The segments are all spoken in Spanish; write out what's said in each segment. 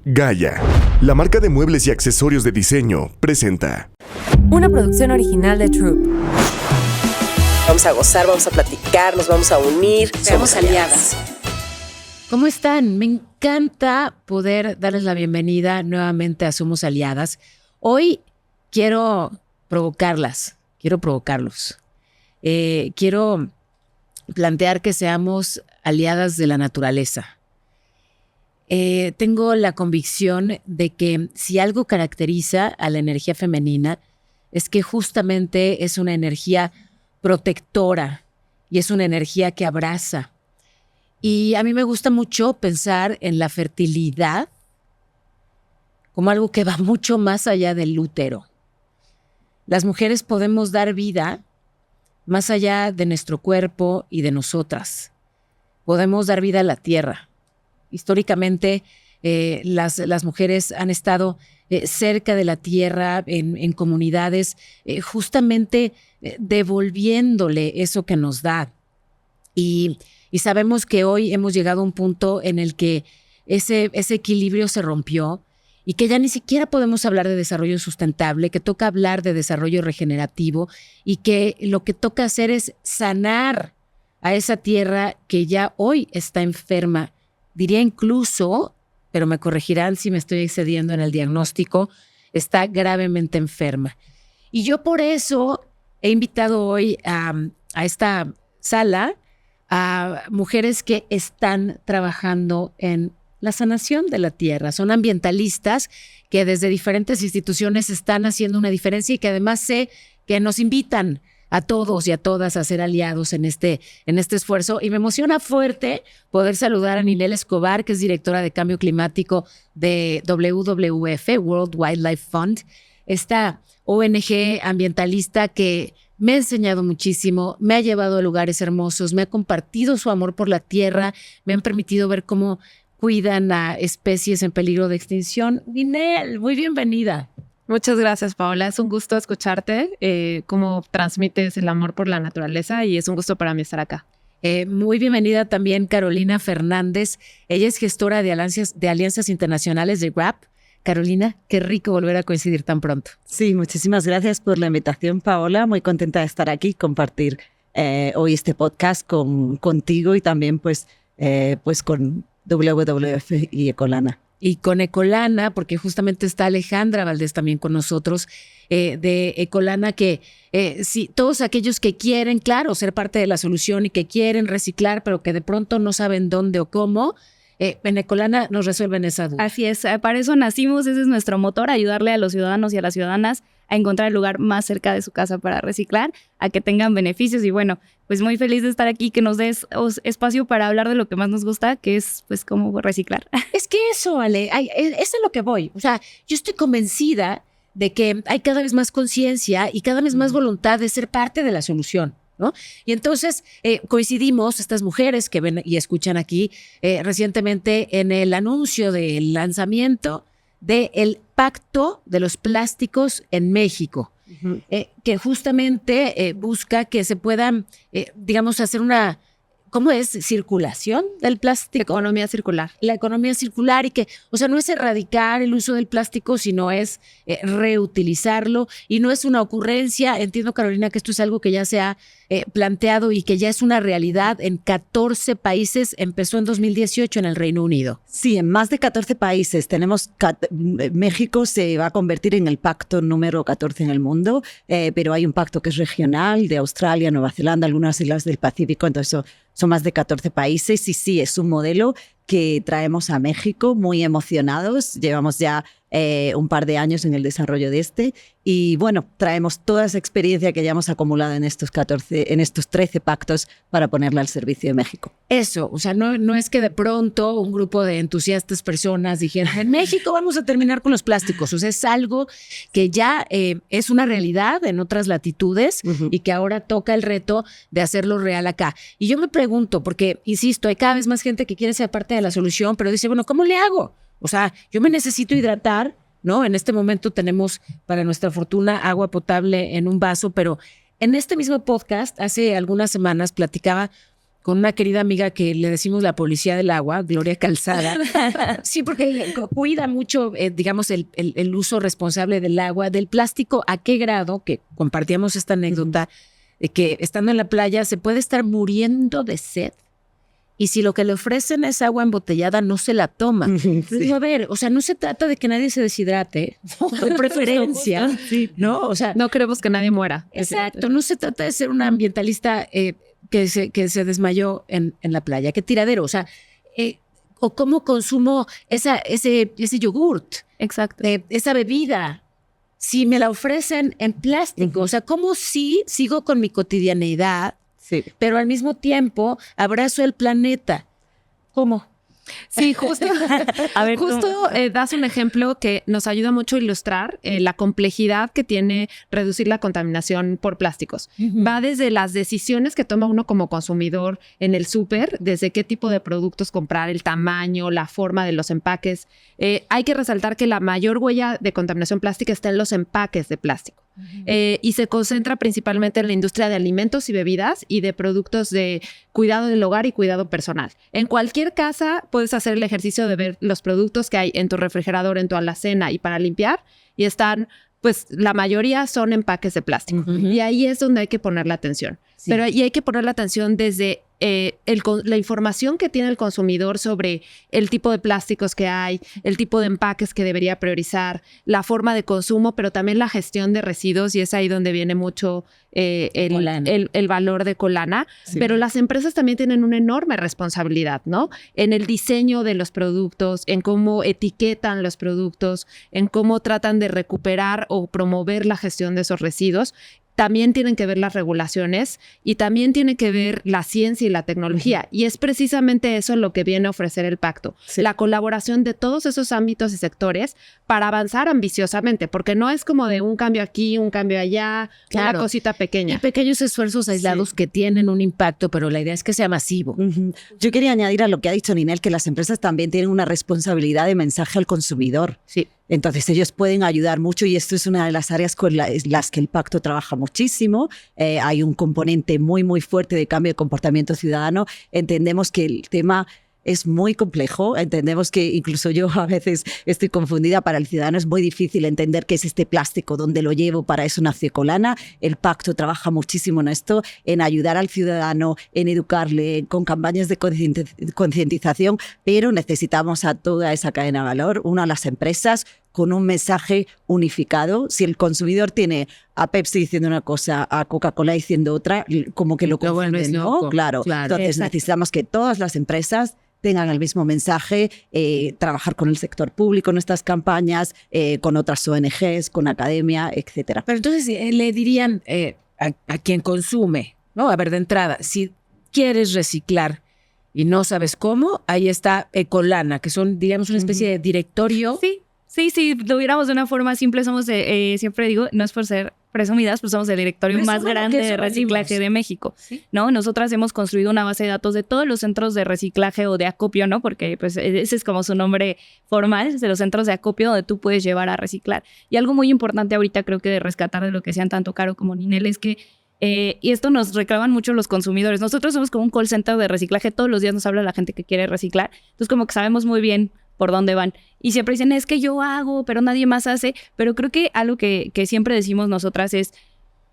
Gaia, la marca de muebles y accesorios de diseño, presenta una producción original de Troop. Vamos a gozar, vamos a platicar, nos vamos a unir. Somos aliadas. ¿Cómo están? Me encanta poder darles la bienvenida nuevamente a Somos Aliadas. Hoy quiero provocarlos. Quiero plantear que seamos aliadas de la naturaleza. Tengo la convicción de que si algo caracteriza a la energía femenina es que justamente es una energía protectora y es una energía que abraza. Y a mí me gusta mucho pensar en la fertilidad como algo que va mucho más allá del útero. Las mujeres podemos dar vida más allá de nuestro cuerpo y de nosotras. Podemos dar vida a la tierra. Históricamente, las mujeres han estado cerca de la tierra, en comunidades, justamente devolviéndole eso que nos da. Y sabemos que hoy hemos llegado a un punto en el que ese equilibrio se rompió y que ya ni siquiera podemos hablar de desarrollo sustentable, que toca hablar de desarrollo regenerativo y que lo que toca hacer es sanar a esa tierra que ya hoy está enferma. Diría incluso, pero me corregirán si me estoy excediendo en el diagnóstico, está gravemente enferma. Y yo por eso he invitado hoy a esta sala a mujeres que están trabajando en la sanación de la tierra. Son ambientalistas que desde diferentes instituciones están haciendo una diferencia y que además sé que nos invitan a todos y a todas a ser aliados en este esfuerzo. Y me emociona fuerte poder saludar a Ninel Escobar, que es directora de Cambio Climático de WWF, World Wildlife Fund, esta ONG ambientalista que me ha enseñado muchísimo, me ha llevado a lugares hermosos, me ha compartido su amor por la tierra, me han permitido ver cómo cuidan a especies en peligro de extinción. Ninel, muy bienvenida. Muchas gracias, Paola. Es un gusto escucharte, cómo transmites el amor por la naturaleza y es un gusto para mí estar acá. Muy bienvenida también Carolina Fernández. Ella es gestora de alianzas internacionales de GRAP. Carolina, qué rico volver a coincidir tan pronto. Sí, muchísimas gracias por la invitación, Paola. Muy contenta de estar aquí, compartir hoy este podcast contigo y también pues con WWF y Ecolana. Y con Ecolana, porque justamente está Alejandra Valdés también con nosotros, de Ecolana, que sí, todos aquellos que quieren, claro, ser parte de la solución y que quieren reciclar, pero que de pronto no saben dónde o cómo, en Ecolana nos resuelven esa duda. Así es, para eso nacimos, ese es nuestro motor, ayudarle a los ciudadanos y a las ciudadanas a encontrar el lugar más cerca de su casa para reciclar, a que tengan beneficios y bueno, pues muy feliz de estar aquí, que nos des espacio para hablar de lo que más nos gusta, que es pues cómo reciclar. Es que eso, Ale, es a lo que voy. O sea, yo estoy convencida de que hay cada vez más conciencia y cada vez más voluntad de ser parte de la solución, ¿no? Y entonces coincidimos, estas mujeres que ven y escuchan aquí, recientemente en el anuncio del lanzamiento del Pacto de los Plásticos en México, que justamente busca que se puedan, digamos, hacer una, ¿cómo es? Circulación del plástico. Economía circular. La economía circular y que, o sea, no es erradicar el uso del plástico, sino es reutilizarlo y no es una ocurrencia. Entiendo, Carolina, que esto es algo que ya se ha planteado y que ya es una realidad en 14 países. Empezó en 2018 en el Reino Unido. Sí, en más de 14 países. México se va a convertir en el pacto número 14 en el mundo, pero hay un pacto que es regional de Australia, Nueva Zelanda, algunas islas del Pacífico, entonces son más de 14 países y sí, es un modelo que traemos a México muy emocionados. Llevamos ya un par de años en el desarrollo de este y bueno, traemos toda esa experiencia que ya hemos acumulado en estos 13 pactos para ponerla al servicio de México. Eso, o sea, no es que de pronto un grupo de entusiastas personas dijeran, en México vamos a terminar con los plásticos. O sea, es algo que ya es una realidad en otras latitudes y que ahora toca el reto de hacerlo real acá. Y yo me pregunto, porque, insisto, hay cada vez más gente que quiere ser parte de la solución, pero dice, bueno, ¿cómo le hago? O sea, yo me necesito hidratar, ¿no? En este momento tenemos, para nuestra fortuna, agua potable en un vaso, pero en este mismo podcast, hace algunas semanas, platicaba con una querida amiga que le decimos la policía del agua, Gloria Calzada. Sí, porque cuida mucho, digamos, el uso responsable del agua, del plástico, a qué grado, que compartíamos esta anécdota, de que estando en la playa se puede estar muriendo de sed. Y si lo que le ofrecen es agua embotellada, no se la toma. Sí. Digo, a ver, o sea, no se trata de que nadie se deshidrate, de preferencia, ¿no? O sea, No queremos que nadie muera. exacto, no se trata de ser una ambientalista que se desmayó en la playa. Qué tiradero, o sea, o cómo consumo ese yogurt, Exacto. esa bebida, si me la ofrecen en plástico. O sea, cómo sí sigo con mi cotidianeidad, Sí. pero al mismo tiempo abrazo el planeta. ¿Cómo? Sí, justo, A ver, justo das un ejemplo que nos ayuda mucho a ilustrar la complejidad que tiene reducir la contaminación por plásticos. Va desde las decisiones que toma uno como consumidor en el súper, desde qué tipo de productos comprar, el tamaño, la forma de los empaques. Hay que resaltar que la mayor huella de contaminación plástica está en los empaques de plástico. Y se concentra principalmente en la industria de alimentos y bebidas y de productos de cuidado del hogar y cuidado personal. En cualquier casa puedes hacer el ejercicio de ver los productos que hay en tu refrigerador, en tu alacena y para limpiar, y están, pues la mayoría son empaques de plástico. Y ahí es donde hay que poner la atención. Sí. Pero ahí hay que poner la atención desde la información que tiene el consumidor sobre el tipo de plásticos que hay, el tipo de empaques que debería priorizar, la forma de consumo, pero también la gestión de residuos, y es ahí donde viene mucho Colana. el valor de Colana. Sí. Pero las empresas también tienen una enorme responsabilidad, ¿no? En el diseño de los productos, en cómo etiquetan los productos, en cómo tratan de recuperar o promover la gestión de esos residuos. También tienen que ver las regulaciones y también tiene que ver la ciencia y la tecnología. Y es precisamente eso lo que viene a ofrecer el pacto. Sí. La colaboración de todos esos ámbitos y sectores para avanzar ambiciosamente, porque no es como de un cambio aquí, un cambio allá, Claro. una cosita Y pequeña. pequeños esfuerzos aislados que tienen un impacto, pero la idea es que sea masivo. Ujú. Yo quería añadir a lo que ha dicho Ninel que las empresas también tienen una responsabilidad de mensaje al consumidor. Sí. Entonces ellos pueden ayudar mucho y esto es una de las áreas con las que el pacto trabaja muchísimo. Hay un componente muy, muy fuerte de cambio de comportamiento ciudadano. Entendemos que el tema es muy complejo, entendemos que incluso yo a veces estoy confundida. Para el ciudadano es muy difícil entender qué es este plástico, dónde lo llevo. Para eso nació Colana. El pacto trabaja muchísimo en esto, en ayudar al ciudadano, en educarle, con campañas de concientización, pero necesitamos a toda esa cadena de valor, a las empresas, con un mensaje unificado. Si el consumidor tiene a Pepsi diciendo una cosa, a Coca-Cola diciendo otra, como que lo vuelves confunden, ¿no? loco. Claro. Claro. Entonces Exacto. necesitamos que todas las empresas tengan el mismo mensaje, trabajar con el sector público en estas campañas, con otras ONGs, con academia, etcétera. Pero entonces le dirían a quien consume, ¿no? A ver, de entrada, si quieres reciclar y no sabes cómo, ahí está Ecolana, que son, digamos, una especie de directorio. Sí, si lo viéramos de una forma simple, somos, siempre digo, no es por ser presumidas, pues somos el directorio Pero más eso, bueno, grande que de eso reciclaje venimos. de México, Sí. ¿no? Nosotras hemos construido una base de datos de todos los centros de reciclaje o de acopio, ¿no? Porque pues ese es como su nombre formal, de los centros de acopio donde tú puedes llevar a reciclar. Y algo muy importante ahorita creo que de rescatar de lo que sean tanto Caro como Ninel es que y esto nos reclaman mucho los consumidores. Nosotros somos como un call center de reciclaje, todos los días nos habla la gente que quiere reciclar, entonces como que sabemos muy bien por dónde van. Y siempre dicen, es que yo hago, pero nadie más hace. Pero creo que algo que siempre decimos nosotras es,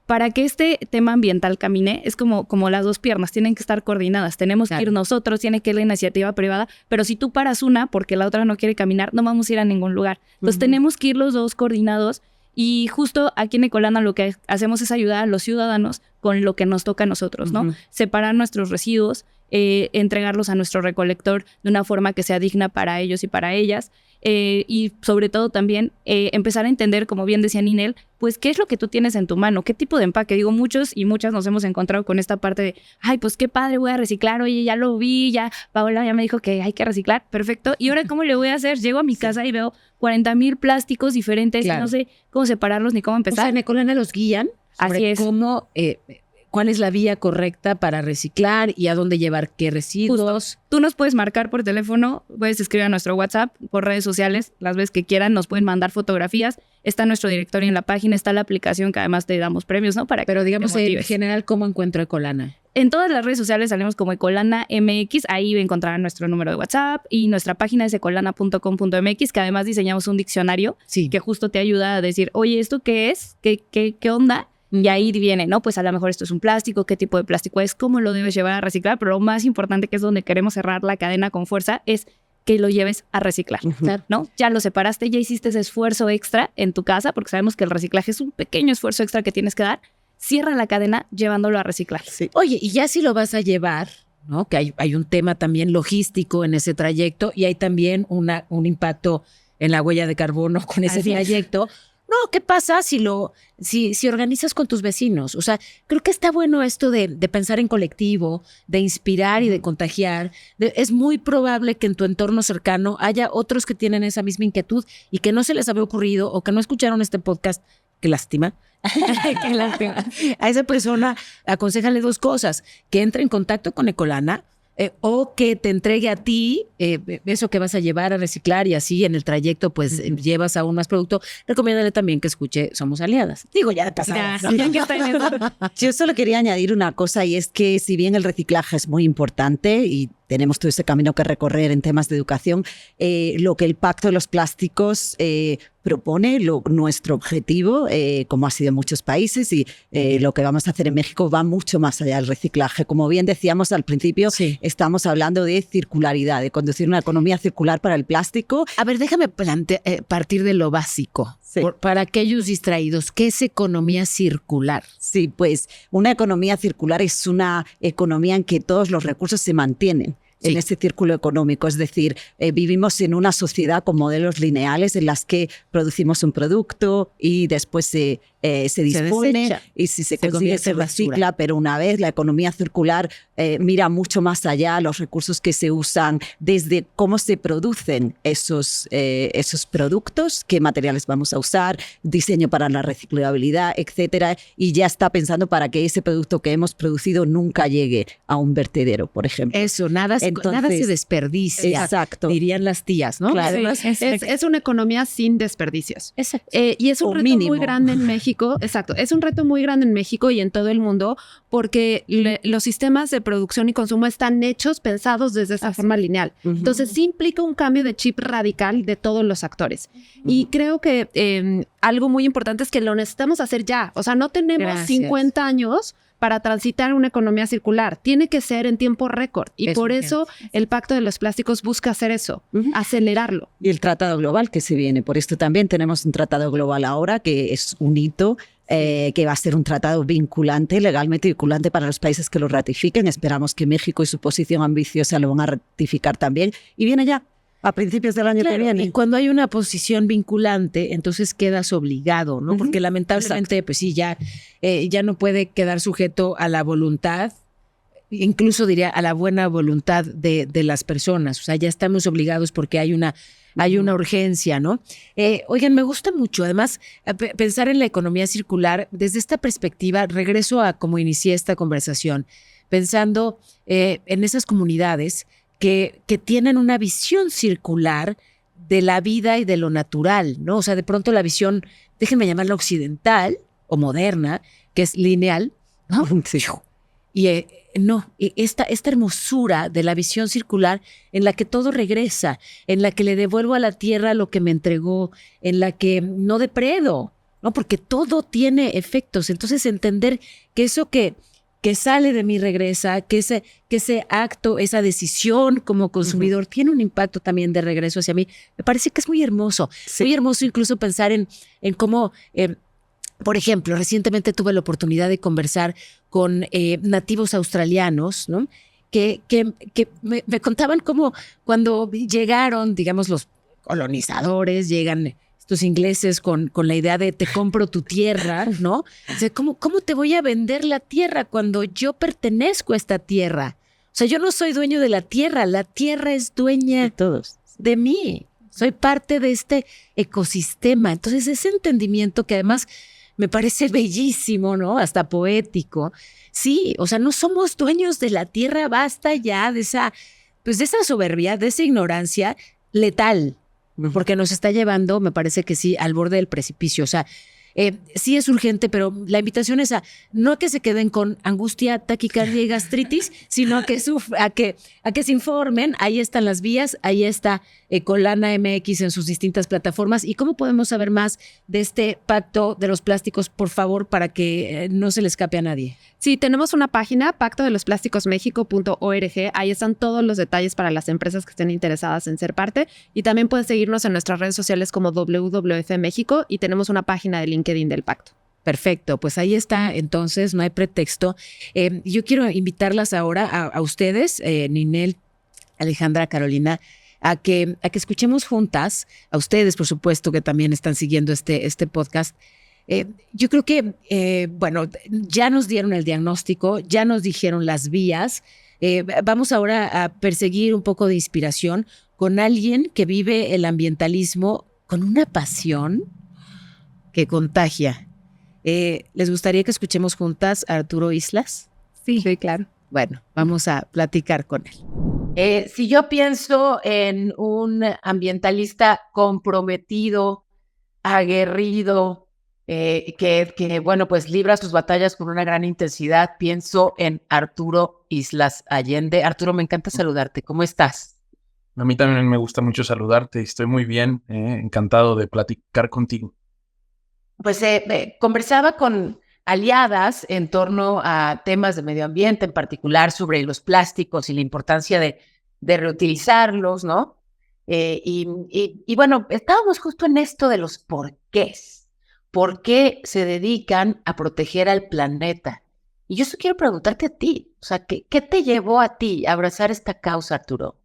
para que este tema ambiental camine, es como las dos piernas, tienen que estar coordinadas. Tenemos que ir nosotros, tiene que ir la iniciativa privada, pero si tú paras una porque la otra no quiere caminar, no vamos a ir a ningún lugar. Entonces tenemos que ir los dos coordinados. Y justo aquí en Ecolana lo que hacemos es ayudar a los ciudadanos con lo que nos toca a nosotros, ¿no? Separar nuestros residuos, entregarlos a nuestro recolector de una forma que sea digna para ellos y para ellas. Y sobre todo también empezar a entender, como bien decía Ninel, pues qué es lo que tú tienes en tu mano, qué tipo de empaque. Digo, muchos y muchas nos hemos encontrado con esta parte de, ay, pues qué padre, voy a reciclar, oye, ya lo vi, ya Paola ya me dijo que hay que reciclar, perfecto. ¿Y ahora cómo le voy a hacer? Llego a mi casa y veo 40,000 plásticos diferentes y no sé cómo separarlos ni cómo O empezar. sea, en Ecolana los guían sobre Así es. cómo, cuál es la vía correcta para reciclar y a dónde llevar qué residuos. Tú nos puedes marcar por teléfono, puedes escribir a nuestro WhatsApp, por redes sociales, las veces que quieran, nos pueden mandar fotografías. Está nuestro directorio en la página, está la aplicación que además te damos premios, ¿no? Para Pero que digamos, te en motives. general, ¿cómo encuentro Ecolana? En todas las redes sociales salimos como Ecolana MX, ahí encontrarán nuestro número de WhatsApp y nuestra página es ecolana.com.mx, que además diseñamos un diccionario que justo te ayuda a decir, oye, ¿esto qué es? ¿Qué onda? Y ahí viene, ¿no? Pues a lo mejor esto es un plástico, qué tipo de plástico es, cómo lo debes llevar a reciclar, pero lo más importante, que es donde queremos cerrar la cadena con fuerza, es que lo lleves a reciclar, ¿no? Ya lo separaste, ya hiciste ese esfuerzo extra en tu casa, porque sabemos que el reciclaje es un pequeño esfuerzo extra que tienes que dar. Cierra la cadena llevándolo a reciclar. Sí. Oye, y ya si lo vas a llevar, ¿no? Que hay un tema también logístico en ese trayecto y hay también un impacto en la huella de carbono con ese trayecto. No, ¿qué pasa si organizas con tus vecinos? O sea, creo que está bueno esto de pensar en colectivo, de inspirar y de contagiar. Es muy probable que en tu entorno cercano haya otros que tienen esa misma inquietud y que no se les había ocurrido o que no escucharon este podcast. Qué lástima. Qué lástima. A esa persona aconséjale dos cosas: que entre en contacto con Ecolana o que te entregue a ti eso que vas a llevar a reciclar y así en el trayecto pues llevas aún más producto. Recomiéndale también que escuche Somos Aliadas. Digo, ya de pasada. Yo solo quería añadir una cosa, y es que si bien el reciclaje es muy importante y tenemos todo ese camino que recorrer en temas de educación, lo que el Pacto de los Plásticos propone, nuestro objetivo, como ha sido en muchos países, y lo que vamos a hacer en México va mucho más allá del reciclaje. Como bien decíamos al principio, estamos hablando de circularidad, de conducir una economía circular para el plástico. A ver, déjame partir de lo básico. Sí. Para aquellos distraídos, ¿qué es economía circular? Sí, pues una economía circular es una economía en que todos los recursos se mantienen en ese círculo económico. Es decir, vivimos en una sociedad con modelos lineales en las que producimos un producto y después se dispone y si se consigue se recicla, pero una vez la economía circular mira mucho más allá los recursos que se usan, desde cómo se producen esos productos, qué materiales vamos a usar, diseño para la reciclabilidad, etcétera, y ya está pensando para que ese producto que hemos producido nunca llegue a un vertedero, por ejemplo. Eso, nada se desperdicia, exacto, dirían las tías, ¿no? Claro. Sí, es una economía sin desperdicios. Exacto. Y es un reto muy grande en México. Exacto, es un reto muy grande en México y en todo el mundo porque los sistemas de producción y consumo están hechos, pensados desde esa forma lineal. Entonces sí implica un cambio de chip radical de todos los actores. Y creo que algo muy importante es que lo necesitamos hacer ya. O sea, no tenemos 50 años para transitar una economía circular. Tiene que ser en tiempo récord. Y por eso el Pacto de los Plásticos busca hacer eso, acelerarlo. Y el Tratado Global que se viene. Por esto también tenemos un Tratado Global ahora, que es un hito, que va a ser un tratado vinculante, legalmente vinculante para los países que lo ratifiquen. Esperamos que México y su posición ambiciosa lo van a ratificar también. Y viene ya a principios del año que viene. Y cuando hay una posición vinculante, entonces quedas obligado, ¿no? Porque lamentablemente, pues sí, ya no puede quedar sujeto a la voluntad, incluso diría a la buena voluntad de las personas. O sea, ya estamos obligados porque hay una urgencia, ¿no? Oigan, me gusta mucho, además, pensar en la economía circular desde esta perspectiva. Regreso a cómo inicié esta conversación, pensando en esas comunidades que tienen una visión circular de la vida y de lo natural, ¿no? O sea, de pronto la visión, déjenme llamarla occidental o moderna, que es lineal, ¿no? Sí. Y esta hermosura de la visión circular en la que todo regresa, en la que le devuelvo a la tierra lo que me entregó, en la que no depredo, ¿no? Porque todo tiene efectos. Entonces, entender que eso que sale de mí regresa, que ese acto, esa decisión como consumidor tiene un impacto también de regreso hacia mí. Me parece que es muy hermoso. Sí. Muy hermoso incluso pensar en cómo, por ejemplo, recientemente tuve la oportunidad de conversar con nativos australianos, ¿no? Que me contaban cómo cuando llegaron, digamos, los colonizadores, llegan estos ingleses con la idea de te compro tu tierra, ¿no? O sea, ¿cómo te voy a vender la tierra cuando yo pertenezco a esta tierra? O sea, yo no soy dueño de la tierra es dueña de todos, de mí. Soy parte de este ecosistema. Entonces, ese entendimiento que además me parece bellísimo, ¿no? Hasta poético. Sí, o sea, no somos dueños de la tierra, basta ya de esa soberbia, de esa ignorancia letal. Porque nos está llevando, me parece que sí, al borde del precipicio. O sea, sí es urgente, pero la invitación es a no que se queden con angustia, taquicardia y gastritis, sino a que se informen. Ahí están las vías, ahí está Colana MX en sus distintas plataformas. ¿Y cómo podemos saber más de este pacto de los plásticos, por favor, para que no se le escape a nadie? Sí, tenemos una página, pactodelosplásticosmexico.org. Ahí están todos los detalles para las empresas que estén interesadas en ser parte. Y también pueden seguirnos en nuestras redes sociales como WWF México y tenemos una página de LinkedIn del pacto. Perfecto, pues ahí está, entonces no hay pretexto. Yo quiero invitarlas ahora a ustedes, Ninel, Alejandra, Carolina, a que escuchemos juntas, a ustedes por supuesto que también están siguiendo este podcast. Yo creo que, ya nos dieron el diagnóstico, ya nos dijeron las vías. Vamos ahora a perseguir un poco de inspiración con alguien que vive el ambientalismo con una pasión que contagia. ¿Les gustaría que escuchemos juntas a Arturo Islas? Sí, claro. Bueno, vamos a platicar con él. Si yo pienso en un ambientalista comprometido, aguerrido, que pues libra sus batallas con una gran intensidad, pienso en Arturo Islas Allende. Arturo, me encanta saludarte. ¿Cómo estás? A mí también me gusta mucho saludarte. Estoy muy bien, encantado de platicar contigo. Pues conversaba con aliadas en torno a temas de medio ambiente, en particular sobre los plásticos y la importancia de reutilizarlos, ¿no? Y bueno, estábamos justo en esto de los porqués. ¿Por qué se dedican a proteger al planeta? Y yo solo quiero preguntarte a ti, o sea, ¿qué te llevó a ti a abrazar esta causa, Arturo?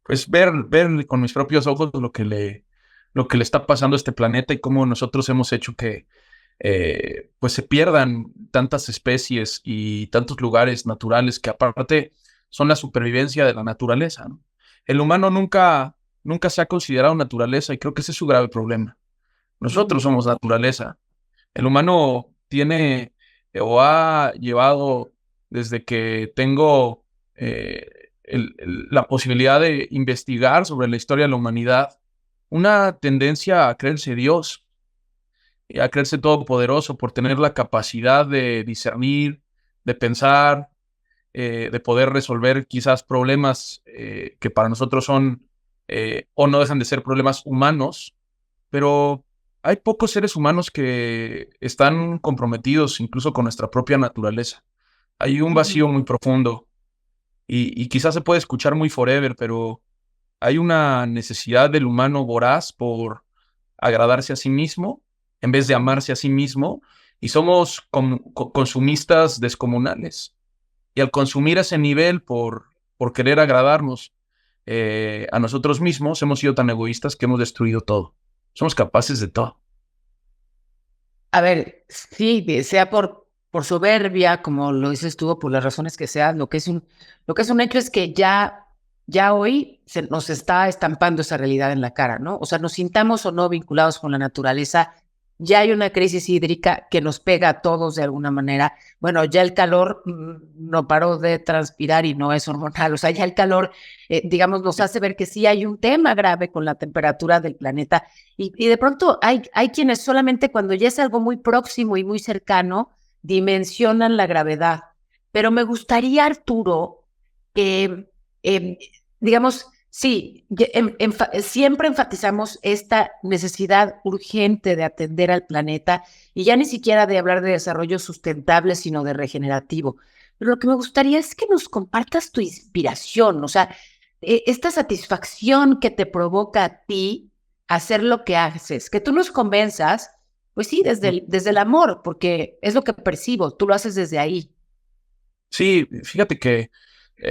Pues ver con mis propios ojos lo que le está pasando a este planeta y cómo nosotros hemos hecho que pues se pierdan tantas especies y tantos lugares naturales que aparte son la supervivencia de la naturaleza, ¿no? El humano nunca se ha considerado naturaleza y creo que ese es su grave problema. Nosotros somos naturaleza. El humano tiene o ha llevado desde que tengo la posibilidad de investigar sobre la historia de la humanidad una tendencia a creerse Dios, a creerse todopoderoso por tener la capacidad de discernir, de pensar, de poder resolver quizás problemas que para nosotros son o no dejan de ser problemas humanos, pero hay pocos seres humanos que están comprometidos incluso con nuestra propia naturaleza. Hay un vacío muy profundo y quizás se puede escuchar muy forever, pero hay una necesidad del humano voraz por agradarse a sí mismo en vez de amarse a sí mismo y somos consumistas descomunales. Y al consumir a ese nivel por querer agradarnos a nosotros mismos, hemos sido tan egoístas que hemos destruido todo. Somos capaces de todo. A ver, sí, sea por soberbia, como lo dices tú, por las razones que sean, lo que es un hecho es que ya hoy se nos está estampando esa realidad en la cara, ¿no? O sea, nos sintamos o no vinculados con la naturaleza, ya hay una crisis hídrica que nos pega a todos de alguna manera. Bueno, ya el calor no paró de transpirar y no es hormonal. O sea, ya el calor, digamos, nos hace ver que sí hay un tema grave con la temperatura del planeta. Y de pronto hay quienes solamente cuando ya es algo muy próximo y muy cercano, dimensionan la gravedad. Pero me gustaría, Arturo, que, digamos, sí, siempre enfatizamos esta necesidad urgente de atender al planeta y ya ni siquiera de hablar de desarrollo sustentable, sino de regenerativo. Pero lo que me gustaría es que nos compartas tu inspiración, o sea, esta satisfacción que te provoca a ti hacer lo que haces, que tú nos convenzas, pues sí, desde el amor, porque es lo que percibo, tú lo haces desde ahí. Sí, fíjate que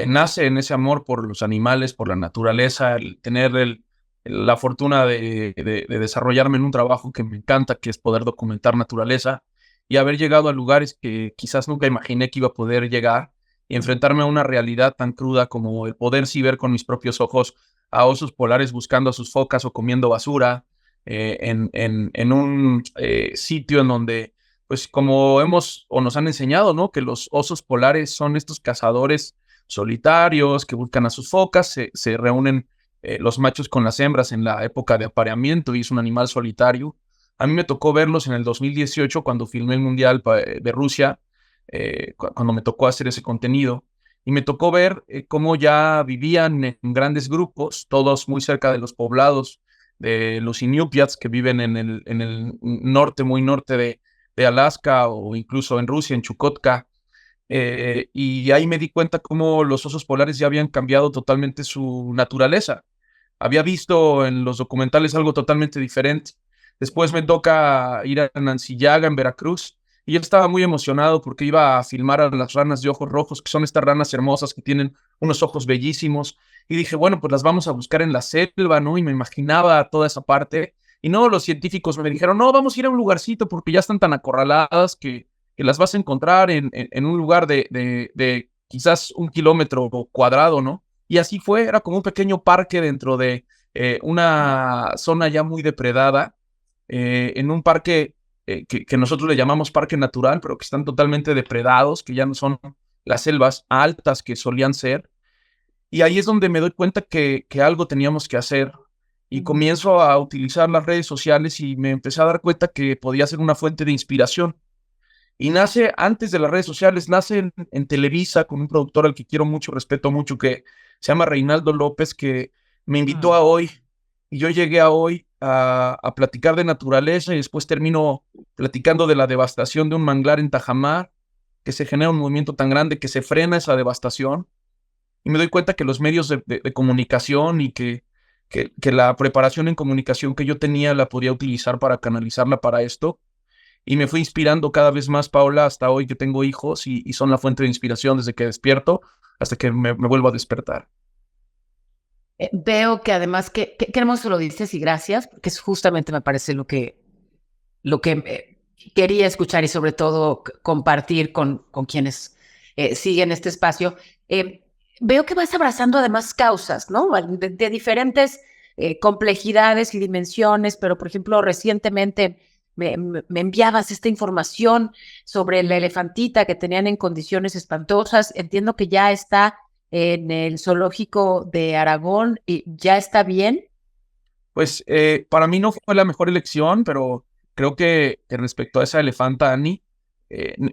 nace en ese amor por los animales, por la naturaleza, el tener la fortuna de desarrollarme en un trabajo que me encanta, que es poder documentar naturaleza y haber llegado a lugares que quizás nunca imaginé que iba a poder llegar y enfrentarme a una realidad tan cruda como el poder sí ver con mis propios ojos a osos polares buscando a sus focas o comiendo basura en un sitio en donde, pues como nos han enseñado, ¿no? Que los osos polares son estos cazadores solitarios que buscan a sus focas, se reúnen los machos con las hembras en la época de apareamiento y es un animal solitario. A mí me tocó verlos en el 2018 cuando filmé el Mundial de Rusia, cuando me tocó hacer ese contenido. Y me tocó ver cómo ya vivían en grandes grupos, todos muy cerca de los poblados de los Inupiats que viven en el norte, muy norte de Alaska o incluso en Rusia, en Chukotka. Y ahí me di cuenta cómo los osos polares ya habían cambiado totalmente su naturaleza. Había visto en los documentales algo totalmente diferente. Después me toca ir a Nancillaga, en Veracruz, y yo estaba muy emocionado porque iba a filmar a las ranas de ojos rojos, que son estas ranas hermosas que tienen unos ojos bellísimos. Y dije, bueno, pues las vamos a buscar en la selva, ¿no? Y me imaginaba toda esa parte. Y no, los científicos me dijeron, no, vamos a ir a un lugarcito porque ya están tan acorraladas que las vas a encontrar en un lugar de quizás 1 kilómetro cuadrado, ¿no? Y así fue, era como un pequeño parque dentro de una zona ya muy depredada, en un parque que nosotros le llamamos parque natural, pero que están totalmente depredados, que ya no son las selvas altas que solían ser. Y ahí es donde me doy cuenta que algo teníamos que hacer. Y comienzo a utilizar las redes sociales y me empecé a dar cuenta que podía ser una fuente de inspiración. Y nace antes de las redes sociales, nace en Televisa con un productor al que quiero mucho, respeto mucho, que se llama Reinaldo López, que me invitó a Hoy. Y yo llegué a Hoy a platicar de naturaleza y después termino platicando de la devastación de un manglar en Tajamar, que se genera un movimiento tan grande que se frena esa devastación. Y me doy cuenta que los medios de comunicación y que la preparación en comunicación que yo tenía la podía utilizar para canalizarla para esto. Y me fui inspirando cada vez más, Paola, hasta hoy que tengo hijos y son la fuente de inspiración desde que despierto hasta que me vuelvo a despertar. Veo que además, qué hermoso lo dices y gracias, porque es justamente me parece lo que quería escuchar y sobre todo compartir con quienes siguen este espacio. Veo que vas abrazando además causas, ¿no? De diferentes complejidades y dimensiones, pero por ejemplo recientemente me enviabas esta información sobre la elefantita que tenían en condiciones espantosas. Entiendo que ya está en el zoológico de Aragón y ya está bien. Pues para mí no fue la mejor elección, pero creo que respecto a esa elefanta, Annie,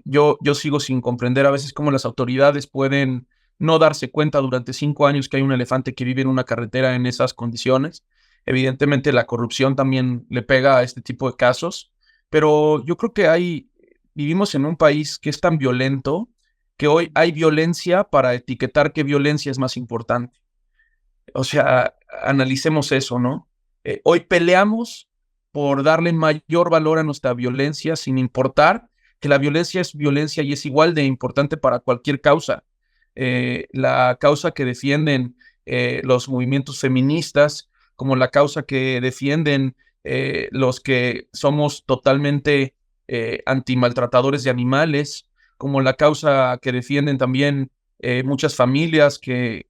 yo sigo sin comprender a veces cómo las autoridades pueden no darse cuenta durante 5 años que hay un elefante que vive en una carretera en esas condiciones. Evidentemente la corrupción también le pega a este tipo de casos, pero yo creo que vivimos en un país que es tan violento que hoy hay violencia para etiquetar qué violencia es más importante. O sea, analicemos eso, ¿no? Hoy peleamos por darle mayor valor a nuestra violencia sin importar que la violencia es violencia y es igual de importante para cualquier causa. La causa que defienden los movimientos feministas, como la causa que defienden los que somos totalmente antimaltratadores de animales, como la causa que defienden también muchas familias que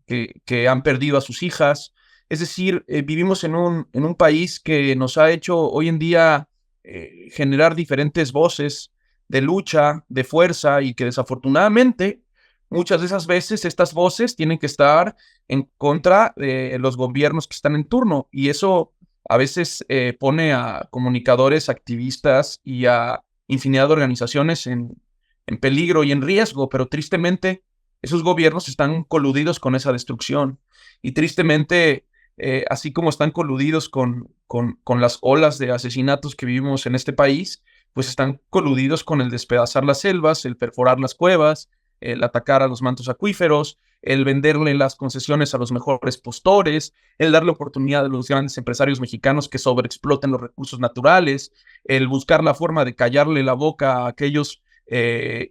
han perdido a sus hijas. Es decir, vivimos en un país que nos ha hecho hoy en día generar diferentes voces de lucha, de fuerza, y que desafortunadamente muchas de esas veces estas voces tienen que estar en contra de los gobiernos que están en turno, y eso a veces pone a comunicadores, activistas y a infinidad de organizaciones en peligro y en riesgo, pero tristemente esos gobiernos están coludidos con esa destrucción. Y tristemente, así como están coludidos con las olas de asesinatos que vivimos en este país, pues están coludidos con el despedazar las selvas, el perforar las cuevas, el atacar a los mantos acuíferos, el venderle las concesiones a los mejores postores, el darle oportunidad a los grandes empresarios mexicanos que sobreexploten los recursos naturales, el buscar la forma de callarle la boca a aquellos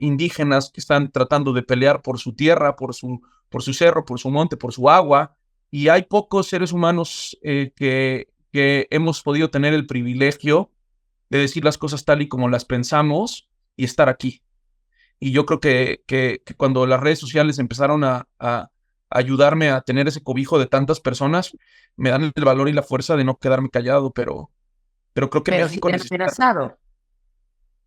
indígenas que están tratando de pelear por su tierra, por su cerro, por su monte, por su agua. Y hay pocos seres humanos que hemos podido tener el privilegio de decir las cosas tal y como las pensamos y estar aquí. Y yo creo que cuando las redes sociales empezaron a ayudarme a tener ese cobijo de tantas personas, me dan el valor y la fuerza de no quedarme callado, pero creo que México necesita...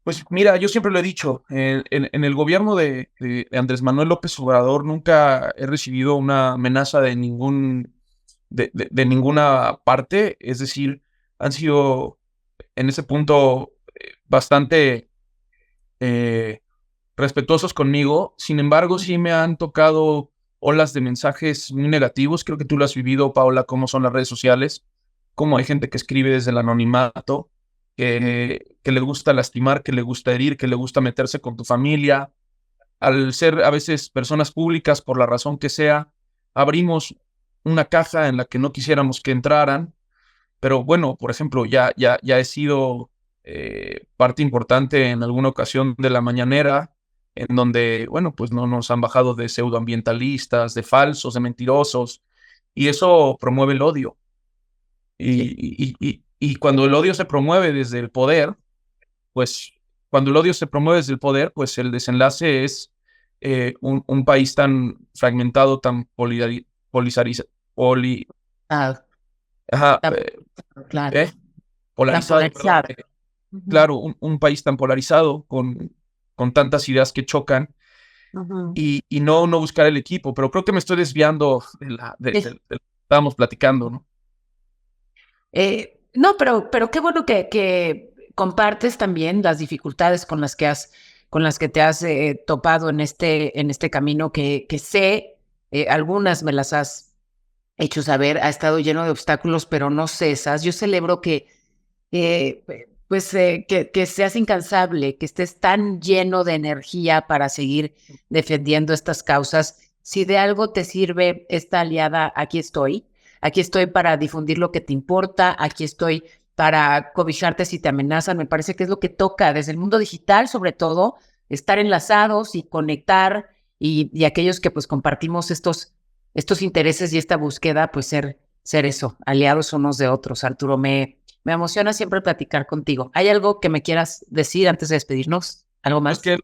Pues mira, yo siempre lo he dicho, en el gobierno de Andrés Manuel López Obrador nunca he recibido una amenaza de ninguna parte, es decir, han sido en ese punto bastante respetuosos conmigo. Sin embargo, sí me han tocado olas de mensajes muy negativos. Creo que tú lo has vivido, Paola, cómo son las redes sociales, cómo hay gente que escribe desde el anonimato, que le gusta lastimar, que le gusta herir, que le gusta meterse con tu familia. Al ser a veces personas públicas, por la razón que sea, abrimos una caja en la que no quisiéramos que entraran. Pero bueno, por ejemplo, ya he sido parte importante en alguna ocasión de la mañanera, en donde, bueno, pues no nos han bajado de pseudoambientalistas, de falsos, de mentirosos, y eso promueve el odio. Y cuando el odio se promueve desde el poder, pues cuando el odio se promueve desde el poder, pues el desenlace es un país tan fragmentado, tan Ah, ajá, está- claro. ¿eh? Polarizado, Polarizado. perdón. Claro, un país tan polarizado, con tantas ideas que chocan, Ujú. y no buscar el equipo, pero creo que me estoy desviando de lo que estábamos platicando, ¿no? No, pero qué bueno que compartes también las dificultades con las que te has topado en este camino que sé, algunas me las has hecho saber, ha estado lleno de obstáculos, pero no cesas. Yo celebro que seas incansable, que estés tan lleno de energía para seguir defendiendo estas causas. Si de algo te sirve esta aliada, aquí estoy. Aquí estoy para difundir lo que te importa, aquí estoy para cobijarte si te amenazan. Me parece que es lo que toca desde el mundo digital, sobre todo, estar enlazados y conectar y aquellos que pues compartimos estos intereses y esta búsqueda, pues ser eso, aliados unos de otros. Arturo, me emociona siempre platicar contigo. ¿Hay algo que me quieras decir antes de despedirnos? ¿Algo más? Es que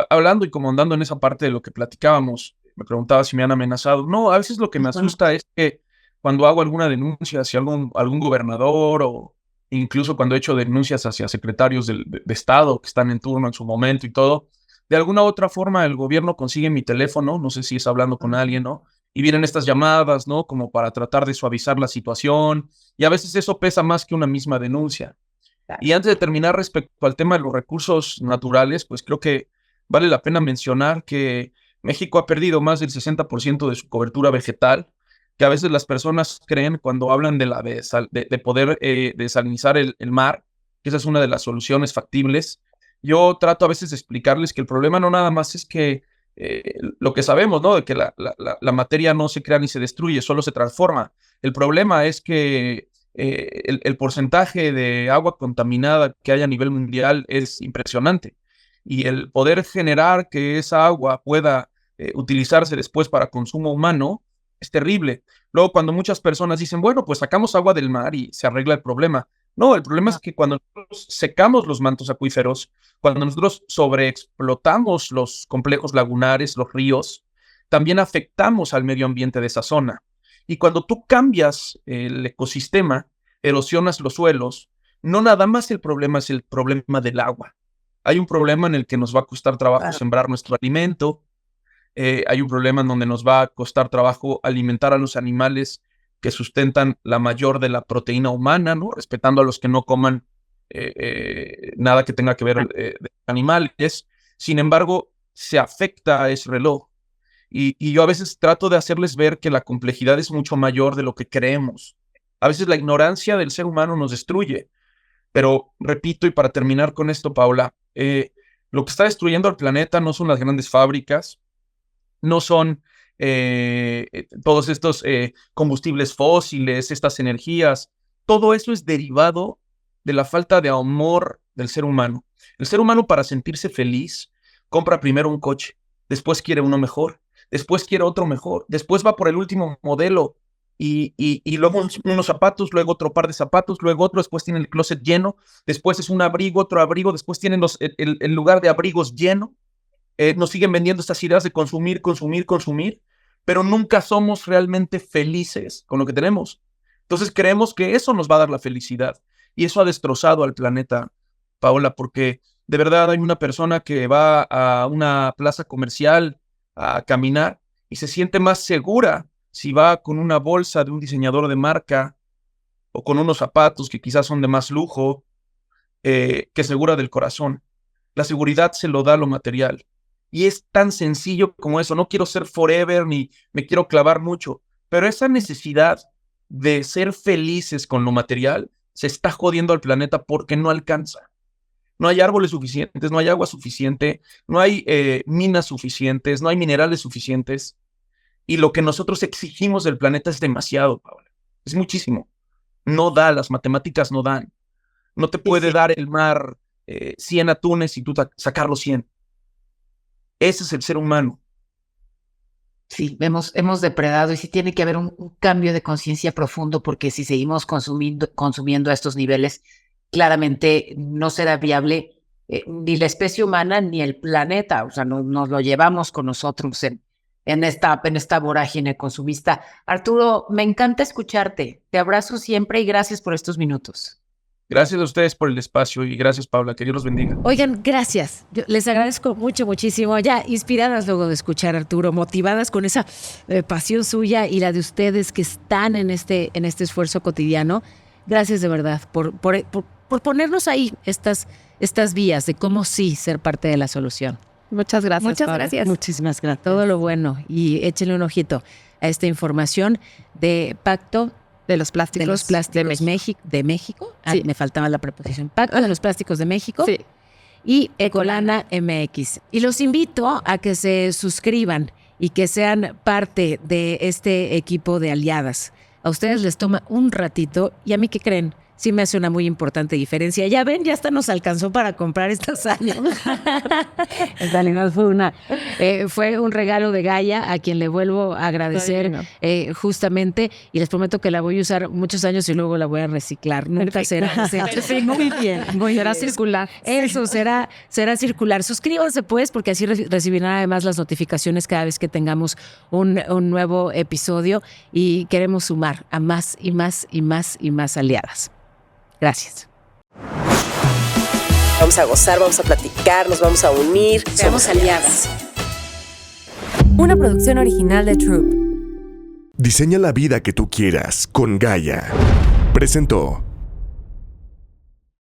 hablando y como andando en esa parte de lo que platicábamos, me preguntaba si me han amenazado. No, a veces lo que me asusta es que cuando hago alguna denuncia hacia algún gobernador, o incluso cuando he hecho denuncias hacia secretarios de Estado que están en turno en su momento y todo, de alguna u otra forma el gobierno consigue mi teléfono, no sé si es hablando con alguien, ¿no? Y vienen estas llamadas, ¿no? Como para tratar de suavizar la situación, y a veces eso pesa más que una misma denuncia. Y antes de terminar, respecto al tema de los recursos naturales, pues creo que vale la pena mencionar que México ha perdido más del 60% de su cobertura vegetal, que a veces las personas creen cuando hablan de poder desalinizar el mar, que esa es una de las soluciones factibles. Yo trato a veces de explicarles que el problema no nada más es que lo que sabemos, ¿no? De que la materia no se crea ni se destruye, solo se transforma. El problema es que el porcentaje de agua contaminada que hay a nivel mundial es impresionante, y el poder generar que esa agua pueda utilizarse después para consumo humano es terrible. Luego, cuando muchas personas dicen, bueno, pues sacamos agua del mar y se arregla el problema. No, el problema es que cuando nosotros secamos los mantos acuíferos, cuando nosotros sobreexplotamos los complejos lagunares, los ríos, también afectamos al medio ambiente de esa zona. Y cuando tú cambias el ecosistema, erosionas los suelos, no nada más el problema es el problema del agua. Hay un problema en el que nos va a costar trabajo sembrar nuestro alimento. Hay un problema en donde nos va a costar trabajo alimentar a los animales que sustentan la mayor de la proteína humana, ¿no? Respetando a los que no coman nada que tenga que ver de animales. Sin embargo, se afecta a ese reloj. Y yo a veces trato de hacerles ver que la complejidad es mucho mayor de lo que creemos. A veces la ignorancia del ser humano nos destruye. Pero repito, y para terminar con esto, Paula, lo que está destruyendo al planeta no son las grandes fábricas, no son todos estos combustibles fósiles, estas energías. Todo eso es derivado de la falta de amor del ser humano. El ser humano, para sentirse feliz, compra primero un coche, después quiere uno mejor, después quiere otro mejor, después va por el último modelo, y luego unos zapatos, luego otro par de zapatos, luego otro, después tiene el closet lleno, después es un abrigo, otro abrigo, después tienen el lugar de abrigos lleno. Nos siguen vendiendo estas ideas de consumir, consumir, consumir, pero nunca somos realmente felices con lo que tenemos. Entonces creemos que eso nos va a dar la felicidad, y eso ha destrozado al planeta, Paola, porque de verdad hay una persona que va a una plaza comercial a caminar y se siente más segura si va con una bolsa de un diseñador de marca o con unos zapatos que quizás son de más lujo, que segura del corazón. La seguridad se lo da lo material. Y es tan sencillo como eso. No quiero ser forever ni me quiero clavar mucho, pero esa necesidad de ser felices con lo material se está jodiendo al planeta porque no alcanza. No hay árboles suficientes, no hay agua suficiente, no hay minas suficientes, no hay minerales suficientes. Y lo que nosotros exigimos del planeta es demasiado, Paola. Es muchísimo. No da, las matemáticas no dan. No te puede dar el mar 100 atunes y tú sacarlos 100. Ese es el ser humano. Sí, hemos depredado y sí tiene que haber un cambio de conciencia profundo, porque si seguimos consumiendo a estos niveles, claramente no será viable ni la especie humana ni el planeta. O sea, nos lo llevamos con nosotros en esta vorágine consumista. Arturo, me encanta escucharte. Te abrazo siempre y gracias por estos minutos. Gracias a ustedes por el espacio y gracias, Paula. Que Dios los bendiga. Oigan, gracias. Yo les agradezco muchísimo. Ya inspiradas luego de escuchar a Arturo, motivadas con esa pasión suya y la de ustedes que están en este esfuerzo cotidiano. Gracias de verdad por ponernos ahí estas vías de cómo sí ser parte de la solución. Muchas gracias. Muchas Paula. gracias. Muchísimas gracias. Todo lo bueno. Y échenle un ojito a esta información de Pacto De los plásticos de México. Sí. Me faltaba la preposición. Pacto de los Plásticos de México. Sí. Y Ecolana MX. Y los invito a que se suscriban y que sean parte de este equipo de aliadas. A ustedes les toma un ratito y a mí, ¿qué creen? Sí me hace una muy importante diferencia. Ya ven, ya hasta nos alcanzó para comprar estos años. En realidad fue un regalo de Gaia, a quien le vuelvo a agradecer justamente, y les prometo que la voy a usar muchos años y luego la voy a reciclar. Nunca será. Sí, muy bien. Será circular. Eso será circular. Suscríbanse pues, porque así recibirán además las notificaciones cada vez que tengamos un nuevo episodio, y queremos sumar a más y más y más y más aliadas. Gracias. Vamos a gozar, vamos a platicar, nos vamos a unir. Somos aliadas. Una producción original de Troop. Diseña la vida que tú quieras con Gaia. Presentó.